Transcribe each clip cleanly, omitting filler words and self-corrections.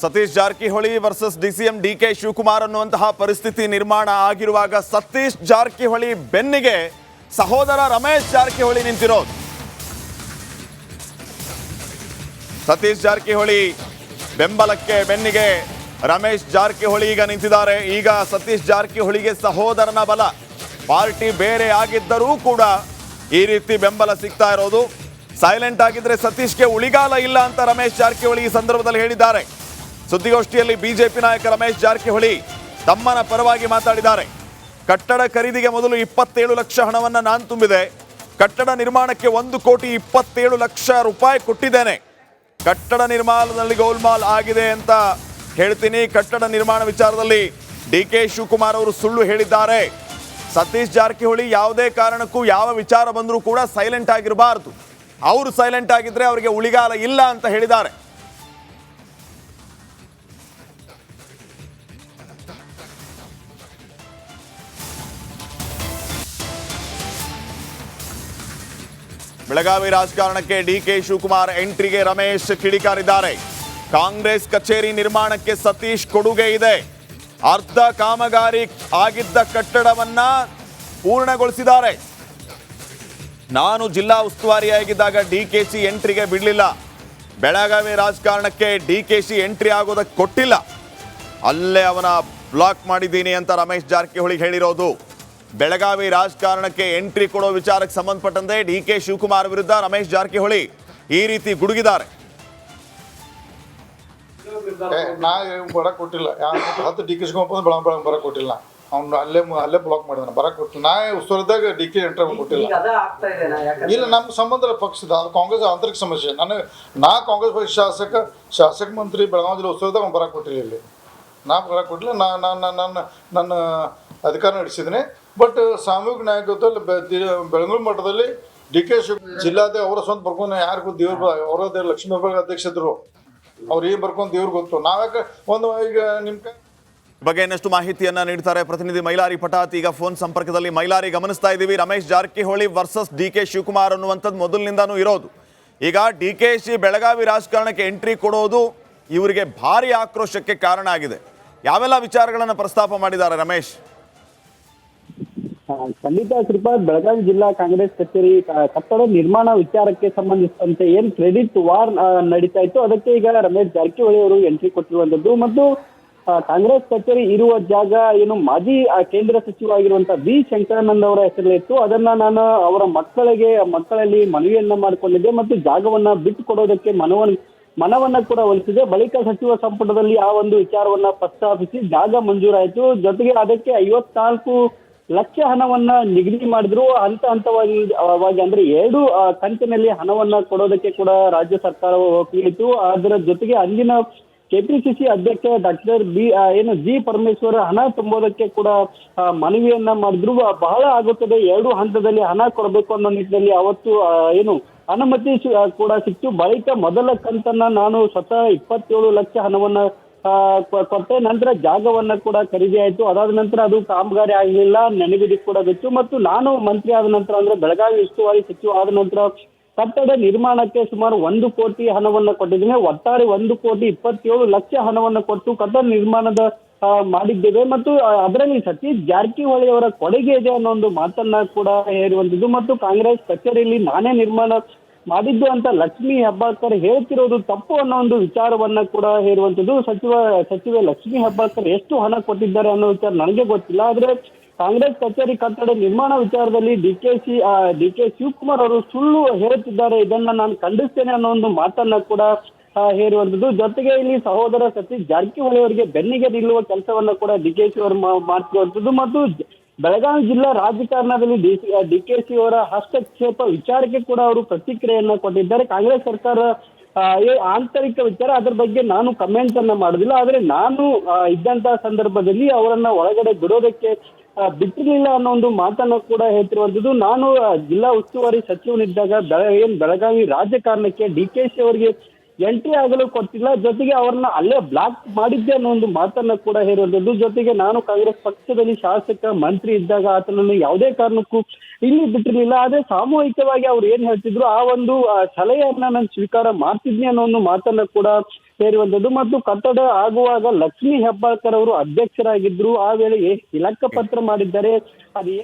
Satish Jarkiholi versus DCM DK Shivakumar ಅನ್ನುವಂತಹ ಪರಿಸ್ಥಿತಿ ನಿರ್ಮಾಣ ಆಗಿರುವಾಗ ಸತೀಶ್ ಜಾರಕಿಹೊಳಿ ಬೆನ್ನಿಗೆ ಸಹೋದರ ರಮೇಶ್ ಜಾರಕಿಹೊಳಿ ನಿಂತಿರೋದು. ಸತೀಶ್ ಜಾರಕಿಹೊಳಿ ಬೆಂಬಲಕ್ಕೆ ಬೆನ್ನಿಗೆ ರಮೇಶ್ ಜಾರಕಿಹೊಳಿ ಈಗ ನಿಂತಿದ್ದಾರೆ. ಈಗ ಸತೀಶ್ ಜಾರಕಿಹೊಳಿಗೆ ಸಹೋದರನ ಬಲ, ಪಾರ್ಟಿ ಬೇರೆ ಆಗಿದ್ದರೂ ಕೂಡ ಈ ರೀತಿ ಬೆಂಬಲ ಸಿಗ್ತಾ ಇರೋದು. ಸೈಲೆಂಟ್ ಆಗಿದ್ರೆ ಸತೀಶ್ಗೆ ಉಳಿಗಾಲ ಇಲ್ಲ ಅಂತ ರಮೇಶ್ ಜಾರಕಿಹೊಳಿ ಈ ಸಂದರ್ಭದಲ್ಲಿ ಹೇಳಿದ್ದಾರೆ. ಸುದ್ದಿಗೋಷ್ಠಿಯಲ್ಲಿ ಬಿಜೆಪಿ ನಾಯಕ ರಮೇಶ್ ಜಾರಕಿಹೊಳಿ ತಮ್ಮನ ಪರವಾಗಿ ಮಾತಾಡಿದ್ದಾರೆ. ಕಟ್ಟಡ ಖರೀದಿಗೆ ಮೊದಲು 27 ಲಕ್ಷ ಹಣವನ್ನು ನಾನು ತುಂಬಿದೆ. ಕಟ್ಟಡ ನಿರ್ಮಾಣಕ್ಕೆ 1,27,00,000 ರೂಪಾಯಿ ಕೊಟ್ಟಿದ್ದೇನೆ. ಕಟ್ಟಡ ನಿರ್ಮಾಣದಲ್ಲಿ ಗೋಲ್ಮಾಲ್ ಆಗಿದೆ ಅಂತ ಹೇಳ್ತೀನಿ. ಕಟ್ಟಡ ನಿರ್ಮಾಣ ವಿಚಾರದಲ್ಲಿ ಡಿಕೆ ಶಿವಕುಮಾರ್ ಅವರು ಸುಳ್ಳು ಹೇಳಿದ್ದಾರೆ. ಸತೀಶ್ ಜಾರಕಿಹೊಳಿ ಯಾವುದೇ ಕಾರಣಕ್ಕೂ ಯಾವ ವಿಚಾರ ಬಂದರೂ ಕೂಡ ಸೈಲೆಂಟ್ ಆಗಿರಬಾರ್ದು. ಅವರು ಸೈಲೆಂಟ್ ಆಗಿದ್ರೆ ಅವರಿಗೆ ಉಳಿಗಾಲ ಇಲ್ಲ ಅಂತ ಹೇಳಿದ್ದಾರೆ. ಬೆಳಗಾವಿ ರಾಜಕಾರಣಕ್ಕೆ ಡಿಕೆ ಶಿವಕುಮಾರ್ ಎಂಟ್ರಿಗೆ ರಮೇಶ್ ಕಿಡಿಕಾರಿದ್ದಾರೆ. ಕಾಂಗ್ರೆಸ್ ಕಚೇರಿ ನಿರ್ಮಾಣಕ್ಕೆ ಸತೀಶ್ ಕೊಡುಗೆ ಇದೆ. ಅರ್ಧ ಕಾಮಗಾರಿ ಆಗಿದ್ದ ಕಟ್ಟಡವನ್ನ ಪೂರ್ಣಗೊಳಿಸಿದ್ದಾರೆ. ನಾನು ಜಿಲ್ಲಾ ಉಸ್ತುವಾರಿಯಾಗಿದ್ದಾಗ ಡಿಕೆಶಿ ಎಂಟ್ರಿಗೆ ಬಿಡಲಿಲ್ಲ. ಬೆಳಗಾವಿ ರಾಜಕಾರಣಕ್ಕೆ ಡಿಕೆಶಿ ಎಂಟ್ರಿ ಆಗೋದಕ್ಕೆ ಕೊಟ್ಟಿಲ್ಲ. ಅಲ್ಲೇ ಅವನ ಬ್ಲಾಕ್ ಮಾಡಿದ್ದೀನಿ ಅಂತ ರಮೇಶ್ ಜಾರಕಿಹೊಳಿ ಹೇಳಿರೋದು. ಬೆಳಗಾವಿ ರಾಜಕಾರಣಕ್ಕೆ ಎಂಟ್ರಿ ಕೊಡೋ ವಿಚಾರಕ್ಕೆ ಸಂಬಂಧಪಟ್ಟಂತೆ ಡಿಕೆ ಶಿವಕುಮಾರ್ ವಿರುದ್ಧ ರಮೇಶ್ ಜಾರಕಿಹೊಳಿ ಈ ರೀತಿ ಗುಡುಗಿದ್ದಾರೆ. ನಾ ಬರಕ್ ಕೊಟ್ಟಿಲ್ಲ, 10 ಡಿ ಕೆ ಶಿವಕುಮಾರ್ ಬರಕ್ ಕೊಟ್ಟಿಲ್ಲ. ಅವ್ನು ಅಲ್ಲೇ ಬ್ಲಾಕ್ ಮಾಡಿದಾನೆ, ಬರಕ್ ಕೊಟ್ಟಿಲ್ಲ. ನಾ ಉಸ್ತುವಾರಿದಾಗ ಡಿ ಕೆ ಎಂಟ್ರಿ ಕೊಟ್ಟಿಲ್ಲ. ಇಲ್ಲ, ನಮ್ಮ ಸಂಬಂಧ ಪಕ್ಷದ ಅದು ಕಾಂಗ್ರೆಸ್ ಆಂತರಿಕ ಸಮಸ್ಯೆ. ನಾ ಕಾಂಗ್ರೆಸ್ ಪಕ್ಷ ಶಾಸಕ ಮಂತ್ರಿ ಬೆಳಗಾವಿ ಜಿಲ್ಲೆ ಉಸ್ತುವಾರಿದಾಗ ಅವ್ನು ಬರಕ್ ಕೊಟ್ಟಿಲ್ಲ. ಇಲ್ಲಿ ನಾ ಬರಕ್ ಕೊಟ್ಟಿಲ್ಲ. ನನ್ನ ಅಧಿಕಾರ ನಡೆಸಿದ್ದೀನಿ. ಬಟ್ ಸಾಮೂಹಿಕ ನಾಯಕತ್ವದಲ್ಲಿ ಬೆಳಗಾವಿ ಮಟ್ಟದಲ್ಲಿ ಡಿ ಕೆ ಶಿವಕುಮಾರ್ ಜಿಲ್ಲಾದ ಅವರ ಸ್ವಂತ ಬರ್ಕೊಂಡು ಯಾರಿಗೂ ದೇವ್ರ ಅವರದೇ ಲಕ್ಷ್ಮೀ ಅಧ್ಯಕ್ಷರು ಅವ್ರು ಏನು ಬರ್ಕೊಂಡು ದೇವ್ರಿಗೆ ಗೊತ್ತು. ನಾವ್ಯಾಕೆ ಒಂದು ಈಗ ನಿಮ್ಮ ಬಗ್ಗೆ ಇನ್ನಷ್ಟು ಮಾಹಿತಿಯನ್ನ ನೀಡ್ತಾರೆ ಪ್ರತಿನಿಧಿ ಮೈಲಾರಿ ಪಟಾತ್. ಈಗ ಫೋನ್ ಸಂಪರ್ಕದಲ್ಲಿ ಮೈಲಾರಿ, ಗಮನಿಸ್ತಾ ಇದ್ದೀವಿ Ramesh Jarkiholi versus D K Shivakumar ಅನ್ನುವಂಥದ್ದು ಮೊದಲಿನಿಂದಾನೂ ಇರೋದು. ಈಗ ಡಿ ಕೆ ಶಿ ಬೆಳಗಾವಿ ರಾಜಕಾರಣಕ್ಕೆ ಎಂಟ್ರಿ ಕೊಡೋದು ಇವರಿಗೆ ಭಾರಿ ಆಕ್ರೋಶಕ್ಕೆ ಕಾರಣ ಆಗಿದೆ. ಯಾವೆಲ್ಲ ವಿಚಾರಗಳನ್ನು ಪ್ರಸ್ತಾಪ ಮಾಡಿದ್ದಾರೆ ರಮೇಶ್? ಖಂಡಿತ ಶ್ರೀಪಾದ್, ಬೆಳಗಾವಿ ಜಿಲ್ಲಾ ಕಾಂಗ್ರೆಸ್ ಕಚೇರಿ ಕಟ್ಟಡ ನಿರ್ಮಾಣ ವಿಚಾರಕ್ಕೆ ಸಂಬಂಧಿಸಿದಂತೆ ಏನ್ ಕ್ರೆಡಿಟ್ ವಾರ್ ನಡೀತಾ ಇತ್ತು, ಅದಕ್ಕೆ ಈಗ ರಮೇಶ್ ಜಾರಕಿಹೊಳಿ ಅವರು ಎಂಟ್ರಿ ಕೊಟ್ಟಿರುವಂತದ್ದು. ಮತ್ತು ಕಾಂಗ್ರೆಸ್ ಕಚೇರಿ ಇರುವ ಜಾಗ ಏನು ಮಾಜಿ ಕೇಂದ್ರ ಸಚಿವ ಆಗಿರುವಂತಹ ವಿ ಶಂಕರಾನಂದ್ ಅವರ ಹೆಸರಲ್ಲಿತ್ತು. ಅದನ್ನ ನಾನು ಅವರ ಮಕ್ಕಳಲ್ಲಿ ಮನವಿಯನ್ನ ಮಾಡಿಕೊಂಡಿದ್ದೆ ಮತ್ತು ಜಾಗವನ್ನ ಬಿಟ್ಟು ಕೊಡೋದಕ್ಕೆ ಮನವನ್ನ ಕೂಡ ಒಲಿಸಿದೆ. ಬಳಿಕ ಸಚಿವ ಸಂಪುಟದಲ್ಲಿ ಆ ಒಂದು ವಿಚಾರವನ್ನ ಪ್ರಸ್ತಾಪಿಸಿ ಜಾಗ ಮಂಜೂರಾಯಿತು. ಜೊತೆಗೆ ಅದಕ್ಕೆ 54 ಲಕ್ಷ ಹಣವನ್ನ ನಿಗದಿ ಮಾಡಿದ್ರು. ಹಂತವಾಗಿ ಅಂದ್ರೆ 2 ಕಂತಿನಲ್ಲಿ ಹಣವನ್ನ ಕೊಡೋದಕ್ಕೆ ಕೂಡ ರಾಜ್ಯ ಸರ್ಕಾರ ಒಪ್ಪಿತ್ತು. ಅದರ ಜೊತೆಗೆ ಅಂದಿನ ಕೆಪಿಸಿಸಿ ಅಧ್ಯಕ್ಷ ಡಾಕ್ಟರ್ ಜಿ ಪರಮೇಶ್ವರ್ ಹಣ ತುಂಬೋದಕ್ಕೆ ಕೂಡ ಮನವಿಯನ್ನ ಮಾಡಿದ್ರು. ಬಹಳ ಆಗುತ್ತದೆ, 2 ಹಂತದಲ್ಲಿ ಹಣ ಕೊಡಬೇಕು ಅನ್ನೋ ನಿಟ್ಟಿನಲ್ಲಿ ಅವತ್ತು ಅನುಮತಿ ಕೂಡ ಸಿಕ್ತು. ಬಳಿಕ ಮೊದಲ ಕಂತನ್ನ ನಾನು ಸ್ವತಃ 27 ಲಕ್ಷ ಹಣವನ್ನ ಕೊಟ್ಟೆ. ನಂತರ ಜಾಗವನ್ನ ಕೂಡ ಖರೀದಿ ಆಯ್ತು. ಅದಾದ ನಂತರ ಅದು ಕಾಮಗಾರಿ ಆಗಲಿಲ್ಲ, ನೆನಗುದಿ ಕೂಡ ಬಿತ್ತು. ಮತ್ತು ನಾನು ಮಂತ್ರಿ ಆದ ನಂತರ ಅಂದ್ರೆ ಬೆಳಗಾವಿ ಉಸ್ತುವಾರಿ ಸಚಿವ ಆದ ನಂತರ ಕಟ್ಟಡ ನಿರ್ಮಾಣಕ್ಕೆ ಸುಮಾರು 1 ಕೋಟಿ ಹಣವನ್ನ ಕೊಟ್ಟಿದ್ದೇನೆ. ಒಟ್ಟಾರೆ 1,27 ಲಕ್ಷ ಹಣವನ್ನ ಕೊಟ್ಟು ಕಟ್ಟಡ ನಿರ್ಮಾಣದ ಮಾಡಿದ್ದೇವೆ. ಮತ್ತು ಅದರಲ್ಲಿ ಸತೀಶ್ ಜಾರಕಿಹೊಳಿ ಅವರ ಕೊಡುಗೆ ಇದೆ ಅನ್ನೋ ಒಂದು ಮಾತನ್ನ ಕೂಡ ಹೇರುವಂತದ್ದು. ಮತ್ತು ಕಾಂಗ್ರೆಸ್ ಕಚೇರಿಯಲ್ಲಿ ನಾನೇ ನಿರ್ಮಾಣ ಮಾಡಿದ್ದು ಅಂತ ಲಕ್ಷ್ಮೀ ಹೆಬ್ಬಾಳ್ಕರ್ ಹೇಳ್ತಿರೋದು ತಪ್ಪು ಅನ್ನೋ ಒಂದು ವಿಚಾರವನ್ನ ಕೂಡ ಹೇರುವಂತದ್ದು. ಸಚಿವೆ ಲಕ್ಷ್ಮೀ ಹೆಬ್ಬಾಳ್ಕರ್ ಎಷ್ಟು ಹಣ ಕೊಟ್ಟಿದ್ದಾರೆ ಅನ್ನೋ ವಿಚಾರ ನನಗೆ ಗೊತ್ತಿಲ್ಲ. ಆದ್ರೆ ಕಾಂಗ್ರೆಸ್ ಕಚೇರಿ ಕಟ್ಟಡ ನಿರ್ಮಾಣ ವಿಚಾರದಲ್ಲಿ ಡಿ ಕೆ ಶಿವಕುಮಾರ್ ಅವರು ಸುಳ್ಳು ಹೇಳುತ್ತಿದ್ದಾರೆ. ಇದನ್ನ ನಾನು ಖಂಡಿಸ್ತೇನೆ ಅನ್ನೋ ಒಂದು ಮಾತನ್ನ ಕೂಡ ಹೇರುವಂತದ್ದು. ಜೊತೆಗೆ ಇಲ್ಲಿ ಸಹೋದರ ಸತೀಶ್ ಜಾರಕಿಹೊಳಿ ಅವರಿಗೆ ಬೆನ್ನಿಗೆ ನಿಲ್ಲುವ ಕೆಲಸವನ್ನ ಕೂಡ ಡಿ ಕೆ ಶಿ ಅವರು ಮಾಡ್ತಿರುವಂತದ್ದು. ಮತ್ತು ಬೆಳಗಾವಿ ಜಿಲ್ಲಾ ರಾಜಕಾರಣದಲ್ಲಿ ಡಿಕೆಶಿ ಅವರ ಹಸ್ತಕ್ಷೇಪ ವಿಚಾರಕ್ಕೆ ಕೂಡ ಅವರು ಪ್ರತಿಕ್ರಿಯೆಯನ್ನ ಕೊಟ್ಟಿದ್ದಾರೆ. ಕಾಂಗ್ರೆಸ್ ಸರ್ಕಾರ ಆಂತರಿಕ ವಿಚಾರ, ಅದರ ಬಗ್ಗೆ ನಾನು ಕಮೆಂಟ್ ಅನ್ನ ಮಾಡುದಿಲ್ಲ. ಆದ್ರೆ ನಾನು ಇದ್ದಂತಹ ಸಂದರ್ಭದಲ್ಲಿ ಅವರನ್ನ ಒಳಗಡೆ ಬಿಡೋದಕ್ಕೆ ಬಿಟ್ಟಿರಲಿಲ್ಲ ಅನ್ನೋ ಒಂದು ಮಾತನ್ನ ಕೂಡ ಹೇಳ್ತಿರುವಂತದ್ದು. ನಾನು ಜಿಲ್ಲಾ ಉಸ್ತುವಾರಿ ಸಚಿವನಿದ್ದಾಗ ಬೆಳಗಾವಿ ರಾಜಕಾರಣಕ್ಕೆ ಡಿಕೆಶಿ ಅವರಿಗೆ ಎಂಟ್ರಿ ಆಗಲು ಕೊಟ್ಟಿಲ್ಲ. ಜೊತೆಗೆ ಅವ್ರನ್ನ ಅಲ್ಲೇ ಬ್ಲಾಕ್ ಮಾಡಿದ್ದೆ ಅನ್ನೋ ಒಂದು ಮಾತನ್ನ ಕೂಡ ಹೇರುವಂತದ್ದು. ಜೊತೆಗೆ ನಾನು ಕಾಂಗ್ರೆಸ್ ಪಕ್ಷದಲ್ಲಿ ಶಾಸಕ ಮಂತ್ರಿ ಇದ್ದಾಗ ಆತನನ್ನು ಯಾವುದೇ ಕಾರಣಕ್ಕೂ ಇಲ್ಲಿ ಬಿಟ್ಟಿರಲಿಲ್ಲ. ಆದ್ರೆ ಸಾಮೂಹಿಕವಾಗಿ ಅವ್ರು ಏನ್ ಹೇಳ್ತಿದ್ರು, ಆ ಒಂದು ಸಲಹೆಯನ್ನ ನಾನು ಸ್ವೀಕಾರ ಮಾಡ್ತಿದ್ನಿ ಅನ್ನೋ ಒಂದು ಮಾತನ್ನ ಕೂಡ ಸೇರುವಂತದ್ದು ಮತ್ತು ಕಟ್ಟಡ ಆಗುವಾಗ ಲಕ್ಷ್ಮೀ ಹೆಬ್ಬಾಳ್ಕರ್ ಅವರು ಅಧ್ಯಕ್ಷರಾಗಿದ್ರು. ಆ ವೇಳೆ ಇಲಕ್ಕ ಪತ್ರ ಮಾಡಿದ್ದಾರೆ. ಅದು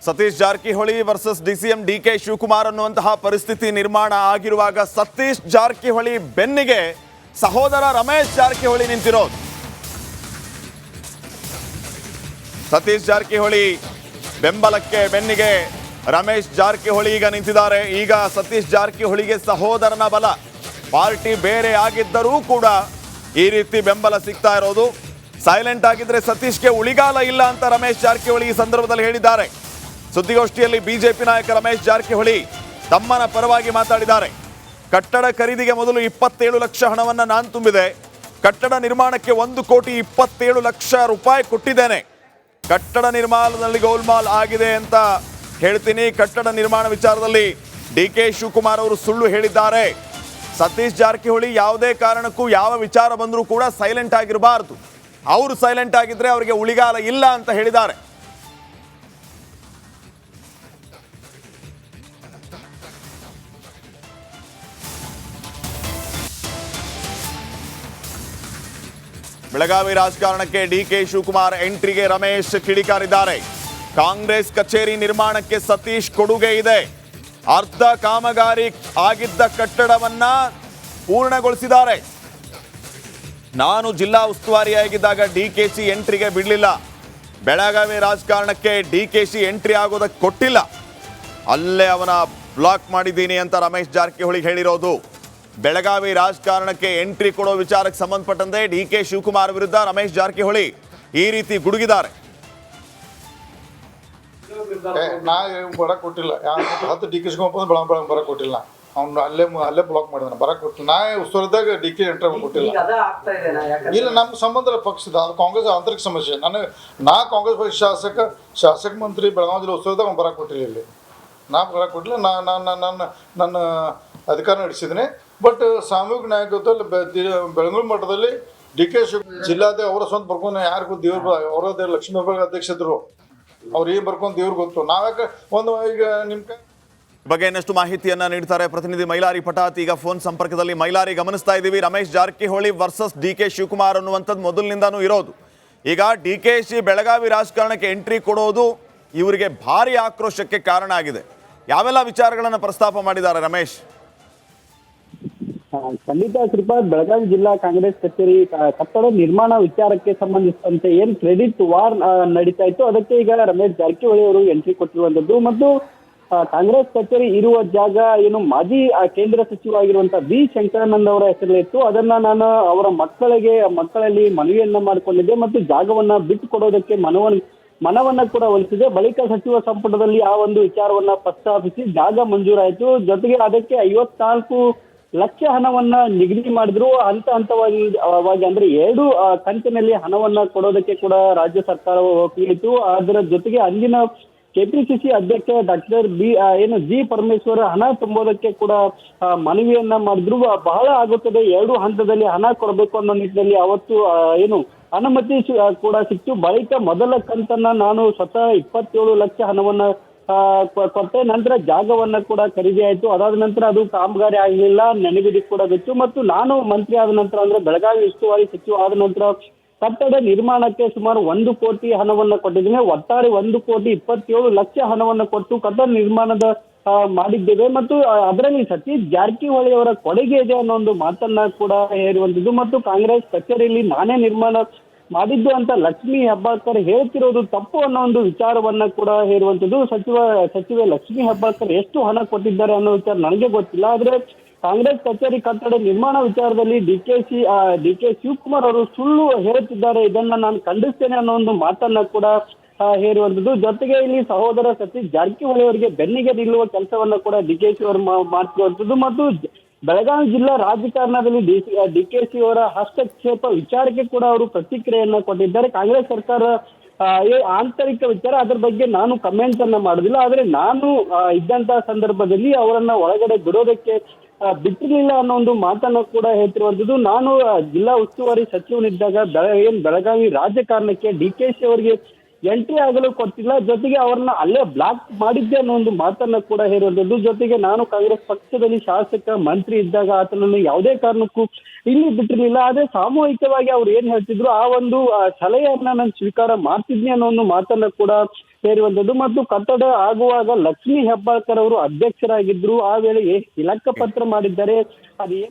Satish Jarkiholi versus DCM DK Shivakumar ಅನ್ನುವಂತಹ ಪರಿಸ್ಥಿತಿ ನಿರ್ಮಾಣ ಆಗಿರುವಾಗ ಸತೀಶ್ ಜಾರಕಿಹೊಳಿ ಬೆನ್ನಿಗೆ ಸಹೋದರ ರಮೇಶ್ ಜಾರಕಿಹೊಳಿ ನಿಂತಿರೋದು. ಸತೀಶ್ ಜಾರಕಿಹೊಳಿ ಬೆಂಬಲಕ್ಕೆ ಬೆನ್ನಿಗೆ ರಮೇಶ್ ಜಾರಕಿಹೊಳಿ ಈಗ ನಿಂತಿದ್ದಾರೆ. ಈಗ ಸತೀಶ್ ಜಾರಕಿಹೊಳಿಗೆ ಸಹೋದರನ ಬಲ. ಪಾರ್ಟಿ ಬೇರೆ ಆಗಿದ್ದರೂ ಕೂಡ ಈ ರೀತಿ ಬೆಂಬಲ ಸಿಗ್ತಾ ಇರೋದು. ಸೈಲೆಂಟ್ ಆಗಿದ್ರೆ ಸತೀಶ್ಗೆ ಉಳಿಗಾಲ ಇಲ್ಲ ಅಂತ ರಮೇಶ್ ಜಾರಕಿಹೊಳಿ ಈ ಸಂದರ್ಭದಲ್ಲಿ ಹೇಳಿದ್ದಾರೆ. ಸುದ್ದಿಗೋಷ್ಠಿಯಲ್ಲಿ ಬಿಜೆಪಿ ನಾಯಕ ರಮೇಶ್ ಜಾರಕಿಹೊಳಿ ತಮ್ಮನ ಪರವಾಗಿ ಮಾತಾಡಿದ್ದಾರೆ. ಕಟ್ಟಡ ಖರೀದಿಗೆ ಮೊದಲು 27 ಲಕ್ಷ ಹಣವನ್ನು ನಾನು ತುಂಬಿದೆ. ಕಟ್ಟಡ ನಿರ್ಮಾಣಕ್ಕೆ 1,27,00,000 ರೂಪಾಯಿ ಕೊಟ್ಟಿದ್ದೇನೆ. ಕಟ್ಟಡ ನಿರ್ಮಾಣದಲ್ಲಿ ಗೋಲ್ಮಾಲ್ ಆಗಿದೆ ಅಂತ ಹೇಳ್ತೀನಿ. ಕಟ್ಟಡ ನಿರ್ಮಾಣ ವಿಚಾರದಲ್ಲಿ ಡಿಕೆ ಶಿವಕುಮಾರ್ ಅವರು ಸುಳ್ಳು ಹೇಳಿದ್ದಾರೆ. ಸತೀಶ್ ಜಾರಕಿಹೊಳಿ ಯಾವುದೇ ಕಾರಣಕ್ಕೂ ಯಾವ ವಿಚಾರ ಬಂದರೂ ಕೂಡ ಸೈಲೆಂಟ್ ಆಗಿರಬಾರ್ದು. ಅವರು ಸೈಲೆಂಟ್ ಆಗಿದ್ರೆ ಅವರಿಗೆ ಉಳಿಗಾಲ ಇಲ್ಲ ಅಂತ ಹೇಳಿದ್ದಾರೆ. ಬೆಳಗಾವಿ ರಾಜಕಾರಣಕ್ಕೆ ಡಿಕೆ ಶಿವಕುಮಾರ್ ಎಂಟ್ರಿಗೆ ರಮೇಶ್ ಕಿಡಿಕಾರಿದ್ದಾರೆ. ಕಾಂಗ್ರೆಸ್ ಕಚೇರಿ ನಿರ್ಮಾಣಕ್ಕೆ ಸತೀಶ್ ಕೊಡುಗೆ ಇದೆ. ಅರ್ಧ ಕಾಮಗಾರಿ ಆಗಿದ್ದ ಕಟ್ಟಡವನ್ನ ಪೂರ್ಣಗೊಳಿಸಿದ್ದಾರೆ. ನಾನು ಜಿಲ್ಲಾ ಉಸ್ತುವಾರಿಯಾಗಿದ್ದಾಗ ಡಿಕೆಶಿ ಎಂಟ್ರಿಗೆ ಬಿಡಲಿಲ್ಲ. ಬೆಳಗಾವಿ ರಾಜಕಾರಣಕ್ಕೆ ಡಿಕೆಶಿ ಎಂಟ್ರಿ ಆಗೋದಕ್ಕೆ ಕೊಟ್ಟಿಲ್ಲ. ಅಲ್ಲೇ ಅವನ ಬ್ಲಾಕ್ ಮಾಡಿದ್ದೀನಿ ಅಂತ ರಮೇಶ್ ಜಾರಕಿಹೊಳಿ ಹೇಳಿರೋದು. ಬೆಳಗಾವಿ ರಾಜಕಾರಣಕ್ಕೆ ಎಂಟ್ರಿ ಕೊಡೋ ವಿಚಾರಕ್ಕೆ ಸಂಬಂಧಪಟ್ಟಂತೆ ಡಿಕೆ ಶಿವಕುಮಾರ್ ವಿರುದ್ಧ ರಮೇಶ್ ಜಾರಕಿಹೊಳಿ ಈ ರೀತಿ ಗುಡುಗಿದ್ದಾರೆ. ನಾ ಬರಕ್ ಕೊಟ್ಟಿಲ್ಲ. 10 ಡಿ ಕೆ ಶಿವಕುಮಾರ್ ಬರಕ್ ಕೊಟ್ಟಿಲ್ಲ. ಅವ್ನು ಅಲ್ಲೇ ಬ್ಲಾಕ್ ಮಾಡಿದಾನೆ, ಬರಕ್ ಕೊಟ್ಟಿಲ್ಲ. ನಾ ಉಸ್ತುವಾರಿದಾಗ ಡಿ ಕೆ ಎಂಟ್ರಿ ಕೊಟ್ಟಿಲ್ಲ. ಇಲ್ಲ, ನಮ್ಮ ಸಂಬಂಧ ಪಕ್ಷದ ಅದು ಕಾಂಗ್ರೆಸ್ ಆಂತರಿಕ ಸಮಸ್ಯೆ. ನಾ ಕಾಂಗ್ರೆಸ್ ಪಕ್ಷ ಶಾಸಕ ಮಂತ್ರಿ ಬೆಳಗಾವಿ ಜಿಲ್ಲೆ ಉಸ್ತುವಾರಿದಾಗ ಅವ್ನು ಬರಕ್ ಕೊಟ್ಟಿಲ್ಲ. ಇಲ್ಲಿ ನಾ ಬರಕ್ ಕೊಟ್ಟಿಲ್ಲ. ನನ್ನ ಅಧಿಕಾರ ನಡೆಸಿದ್ದೀನಿ. ಬಟ್ ಸಾಮೂಹಿಕ ನಾಯಕತ್ವದಲ್ಲಿ ಬೆಳಗಾವಿ ಮಟ್ಟದಲ್ಲಿ ಡಿ ಕೆ ಶಿವಕುಮಾರ್ ಜಿಲ್ಲಾದ ಅವರ ಸ್ವಂತ ಬರ್ಕೊಂಡು ಯಾರಿಗೂ ದೇವ್ರ ಅವರದೇ ಲಕ್ಷ್ಮೀ ಹೆಬ್ಬಾಳ್ಕರ್ ಅಧ್ಯಕ್ಷದ್ರು. ಅವ್ರು ಏನು ಬರ್ಕೊಂಡು ದೇವ್ರು ಗೊತ್ತು. ನಾವ್ಯಾಕೆ ಒಂದು ಈಗ ನಿಮ್ಮ ಬಗ್ಗೆ ಇನ್ನಷ್ಟು ಮಾಹಿತಿಯನ್ನ ನೀಡ್ತಾರೆ ಪ್ರತಿನಿಧಿ ಮೈಲಾರಿ ಪಟಾತ್. ಈಗ ಫೋನ್ ಸಂಪರ್ಕದಲ್ಲಿ ಮೈಲಾರಿ, ಗಮನಿಸ್ತಾ ಇದ್ದೀವಿ Ramesh Jarkiholi versus D K Shivakumar ಅನ್ನುವಂಥದ್ದು ಮೊದಲಿನಿಂದಾನೂ ಇರೋದು. ಈಗ ಡಿ ಕೆ ಶಿ ಬೆಳಗಾವಿ ರಾಜಕಾರಣಕ್ಕೆ ಎಂಟ್ರಿ ಕೊಡೋದು ಇವರಿಗೆ ಭಾರಿ ಆಕ್ರೋಶಕ್ಕೆ ಕಾರಣ ಆಗಿದೆ. ಯಾವೆಲ್ಲ ವಿಚಾರಗಳನ್ನು ಪ್ರಸ್ತಾಪ ಮಾಡಿದ್ದಾರೆ ರಮೇಶ್? ಖಂಡಿತ ಶ್ರೀಪಾದ್, ಬೆಳಗಾವಿ ಜಿಲ್ಲಾ ಕಾಂಗ್ರೆಸ್ ಕಚೇರಿ ಕಟ್ಟಡ ನಿರ್ಮಾಣ ವಿಚಾರಕ್ಕೆ ಸಂಬಂಧಿಸಿದಂತೆ ಏನ್ ಕ್ರೆಡಿಟ್ ವಾರ್ ನಡೀತಾ ಇತ್ತು, ಅದಕ್ಕೆ ಈಗ ರಮೇಶ್ ಜಾರಕಿಹೊಳಿ ಅವರು ಎಂಟ್ರಿ ಕೊಟ್ಟಿರುವಂತದ್ದು. ಮತ್ತು ಕಾಂಗ್ರೆಸ್ ಕಚೇರಿ ಇರುವ ಜಾಗ ಏನು ಮಾಜಿ ಕೇಂದ್ರ ಸಚಿವ ಆಗಿರುವಂತಹ ವಿ ಶಂಕರಾನಂದ್ ಅವರ ಹೆಸರಲ್ಲಿತ್ತು. ಅದನ್ನ ನಾನು ಅವರ ಮಕ್ಕಳಲ್ಲಿ ಮನವಿಯನ್ನ ಮಾಡಿಕೊಂಡಿದ್ದೆ ಮತ್ತು ಜಾಗವನ್ನ ಬಿಟ್ಟು ಕೊಡೋದಕ್ಕೆ ಮನವನ್ನ ಕೂಡ ಒಲಿಸಿದೆ. ಬಳಿಕ ಸಚಿವ ಸಂಪುಟದಲ್ಲಿ ಆ ಒಂದು ವಿಚಾರವನ್ನ ಪ್ರಸ್ತಾಪಿಸಿ ಜಾಗ ಮಂಜೂರಾಯಿತು. ಜೊತೆಗೆ ಅದಕ್ಕೆ 54 ಲಕ್ಷ ಹಣವನ್ನ ನಿಗದಿ ಮಾಡಿದ್ರು. ಹಂತವಾಗಿ ಅಂದ್ರೆ 2 ಕಂತಿನಲ್ಲಿ ಹಣವನ್ನ ಕೊಡೋದಕ್ಕೆ ಕೂಡ ರಾಜ್ಯ ಸರ್ಕಾರ ಒಪ್ಪಿತ್ತು. ಅದರ ಜೊತೆಗೆ ಅಂದಿನ ಕೆಪಿಸಿಸಿ ಅಧ್ಯಕ್ಷ ಡಾಕ್ಟರ್ ಜಿ ಪರಮೇಶ್ವರ್ ಹಣ ತುಂಬೋದಕ್ಕೆ ಕೂಡ ಮನವಿಯನ್ನ ಮಾಡಿದ್ರು. ಬಹಳ ಆಗುತ್ತದೆ, 2 ಹಂತದಲ್ಲಿ ಹಣ ಕೊಡಬೇಕು ಅನ್ನೋ ನಿಟ್ಟಿನಲ್ಲಿ ಅವತ್ತು ಅನುಮತಿ ಕೂಡ ಸಿಕ್ತು. ಬಳಿಕ ಮೊದಲ ಕಂತನ್ನ ನಾನು ಸ್ವತಃ 27 ಲಕ್ಷ ಹಣವನ್ನ ಕೊಟ್ಟೆ. ನಂತರ ಜಾಗವನ್ನ ಕೂಡ ಖರೀದಿ ಆಯ್ತು. ಅದಾದ ನಂತರ ಅದು ಕಾಮಗಾರಿ ಆಗಲಿಲ್ಲ, ನೆನಗುದಿ ಕೂಡ ಬಿತ್ತು. ಮತ್ತು ನಾನು ಮಂತ್ರಿ ಆದ ನಂತರ ಅಂದ್ರೆ ಬೆಳಗಾವಿ ಉಸ್ತುವಾರಿ ಸಚಿವ ಆದ ನಂತರ ಕಟ್ಟಡ ನಿರ್ಮಾಣಕ್ಕೆ ಸುಮಾರು 1 ಕೋಟಿ ಹಣವನ್ನ ಕೊಟ್ಟಿದ್ದೇನೆ. ಒಟ್ಟಾರೆ 1,27 ಲಕ್ಷ ಹಣವನ್ನ ಕೊಟ್ಟು ಕಟ್ಟಡ ನಿರ್ಮಾಣದ ಮಾಡಿದ್ದೇವೆ. ಮತ್ತು ಅದರಲ್ಲಿ ಸತೀಶ್ ಜಾರಕಿಹೊಳಿ ಅವರ ಕೊಡುಗೆ ಇದೆ ಅನ್ನೋ ಒಂದು ಮಾತನ್ನ ಕೂಡ ಹೇರುವಂತದ್ದು. ಮತ್ತು ಕಾಂಗ್ರೆಸ್ ಕಚೇರಿಯಲ್ಲಿ ನಾನೇ ನಿರ್ಮಾಣ ಮಾಡಿದ್ದು ಅಂತ ಲಕ್ಷ್ಮೀ ಹೆಬ್ಬಾಳ್ಕರ್ ಹೇಳ್ತಿರೋದು ತಪ್ಪು ಅನ್ನೋ ಒಂದು ವಿಚಾರವನ್ನ ಕೂಡ ಹೇರುವಂತದ್ದು. ಸಚಿವೆ ಲಕ್ಷ್ಮೀ ಹೆಬ್ಬಾಳ್ಕರ್ ಎಷ್ಟು ಹಣ ಕೊಟ್ಟಿದ್ದಾರೆ ಅನ್ನೋ ವಿಚಾರ ನನಗೆ ಗೊತ್ತಿಲ್ಲ. ಆದ್ರೆ ಕಾಂಗ್ರೆಸ್ ಕಚೇರಿ ಕಟ್ಟಡ ನಿರ್ಮಾಣ ವಿಚಾರದಲ್ಲಿ ಡಿ ಕೆ ಶಿವಕುಮಾರ್ ಅವರು ಸುಳ್ಳು ಹೇಳುತ್ತಿದ್ದಾರೆ. ಇದನ್ನ ನಾನು ಖಂಡಿಸ್ತೇನೆ ಅನ್ನೋ ಒಂದು ಮಾತನ್ನ ಕೂಡ ಹೇರುವಂತದ್ದು. ಜೊತೆಗೆ ಇಲ್ಲಿ ಸಹೋದರ ಸತೀಶ್ ಜಾರಕಿಹೊಳಿ ಅವರಿಗೆ ಬೆನ್ನಿಗೆ ನಿಲ್ಲುವ ಕೆಲಸವನ್ನ ಕೂಡ ಡಿಕೆಶಿ ಅವರು ಮಾಡ್ತಿರುವಂತದ್ದು. ಮತ್ತು ಬೆಳಗಾವಿ ಜಿಲ್ಲಾ ರಾಜಕಾರಣದಲ್ಲಿ ಡಿಕೆಶಿ ಅವರ ಹಸ್ತಕ್ಷೇಪ ವಿಚಾರಕ್ಕೆ ಕೂಡ ಅವರು ಪ್ರತಿಕ್ರಿಯೆಯನ್ನ ಕೊಟ್ಟಿದ್ದಾರೆ. ಕಾಂಗ್ರೆಸ್ ಸರ್ಕಾರ ಆಂತರಿಕ ವಿಚಾರ, ಅದರ ಬಗ್ಗೆ ನಾನು ಕಮೆಂಟ್ ಅನ್ನ ಮಾಡುದಿಲ್ಲ. ಆದ್ರೆ ನಾನು ಇದ್ದಂತಹ ಸಂದರ್ಭದಲ್ಲಿ ಅವರನ್ನ ಒಳಗಡೆ ಬಿಡೋದಕ್ಕೆ ಬಿಟ್ಟಿರಲಿಲ್ಲ ಅನ್ನೋ ಒಂದು ಮಾತನ್ನ ಕೂಡ ಹೇಳ್ತಿರುವಂತದ್ದು. ನಾನು ಜಿಲ್ಲಾ ಉಸ್ತುವಾರಿ ಸಚಿವನಿದ್ದಾಗ ಬೆಳಗಾವಿ ರಾಜಕಾರಣಕ್ಕೆ ಡಿಕೆಶಿ ಅವರಿಗೆ ಎಂಟ್ರಿ ಆಗಲು ಕೊಟ್ಟಿಲ್ಲ, ಜೊತೆಗೆ ಅವ್ರನ್ನ ಅಲ್ಲೇ ಬ್ಲಾಕ್ ಮಾಡಿದ್ದೆ ಅನ್ನೋ ಒಂದು ಮಾತನ್ನ ಕೂಡ ಹೇರುವಂಥದ್ದು. ಜೊತೆಗೆ ನಾನು ಕಾಂಗ್ರೆಸ್ ಪಕ್ಷದಲ್ಲಿ ಶಾಸಕ ಮಂತ್ರಿ ಇದ್ದಾಗ ಆತನನ್ನು ಯಾವುದೇ ಕಾರಣಕ್ಕೂ ಇಲ್ಲಿ ಬಿಟ್ಟಿರ್ಲಿಲ್ಲ. ಅದೇ ಸಾಮೂಹಿಕವಾಗಿ ಅವ್ರು ಏನ್ ಹೇಳ್ತಿದ್ರು ಆ ಒಂದು ಸಲಹೆಯನ್ನ ನಾನು ಸ್ವೀಕಾರ ಮಾಡ್ತಿದ್ನಿ ಅನ್ನೋ ಒಂದು ಮಾತನ್ನ ಕೂಡ ಸೇರುವಂಥದ್ದು. ಮತ್ತು ಕಟ್ಟಡ ಆಗುವಾಗ ಲಕ್ಷ್ಮೀ ಹೆಬ್ಬಾಳ್ಕರ್ ಅವರು ಅಧ್ಯಕ್ಷರಾಗಿದ್ರು. ಆ ವೇಳೆ ತಿಲಕ ಪತ್ರ ಮಾಡಿದ್ದಾರೆ. ಅದೇ